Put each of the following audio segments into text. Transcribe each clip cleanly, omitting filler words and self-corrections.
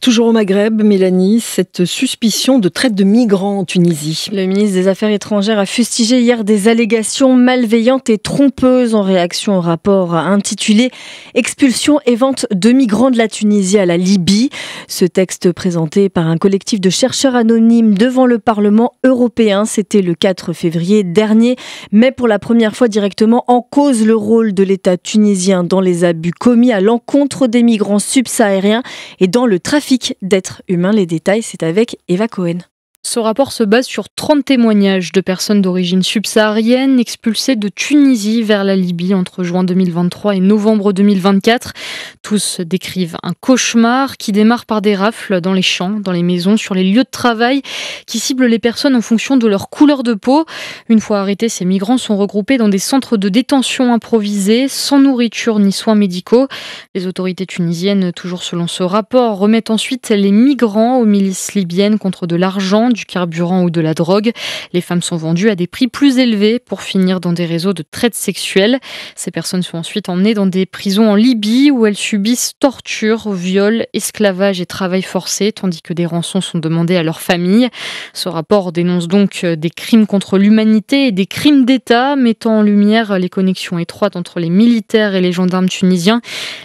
Toujours au Maghreb, Mélanie, cette suspicion de traite de migrants en Tunisie. Le ministre des Affaires étrangères a fustigé hier des allégations malveillantes et trompeuses en réaction au rapport intitulé « Expulsion et vente de migrants de la Tunisie à la Libye ». Ce texte présenté par un collectif de chercheurs anonymes devant le Parlement européen, c'était le 4 février dernier, met pour la première fois directement en cause le rôle de l'État tunisien dans les abus commis à l'encontre des migrants subsahariens et dans le trafic d'êtres humains. Les détails, c'est avec Eva Cohen. Ce rapport se base sur 30 témoignages de personnes d'origine subsaharienne expulsées de Tunisie vers la Libye entre juin 2023 et novembre 2024. Tous décrivent un cauchemar qui démarre par des rafles dans les champs, dans les maisons, sur les lieux de travail, qui ciblent les personnes en fonction de leur couleur de peau. Une fois arrêtés, ces migrants sont regroupés dans des centres de détention improvisés, sans nourriture ni soins médicaux. Les autorités tunisiennes, toujours selon ce rapport, remettent ensuite les migrants aux milices libyennes contre de l'argent, du carburant ou de la drogue. Les femmes sont vendues à des prix plus élevés pour finir dans des réseaux de traite sexuelle. Ces personnes sont ensuite emmenées dans des prisons en Libye où elles subissent torture, viol, esclavage et travail forcé, tandis que des rançons sont demandées à leurs familles. Ce rapport dénonce donc des crimes contre l'humanité et des crimes d'État, mettant en lumière les connexions étroites entre les militaires et les gendarmes tunisiens,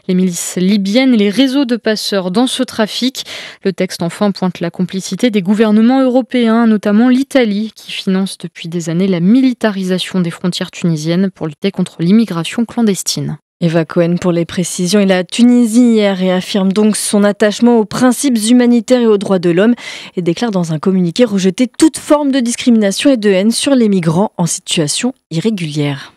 les milices libyennes et les réseaux de passeurs dans ce trafic. Le texte enfin pointe la complicité des gouvernements européens, notamment l'Italie, qui finance depuis des années la militarisation des frontières tunisiennes pour lutter contre l'immigration clandestine. Eva Cohen pour les précisions. Et la Tunisie hier réaffirme donc son attachement aux principes humanitaires et aux droits de l'homme et déclare dans un communiqué rejeter toute forme de discrimination et de haine sur les migrants en situation irrégulière.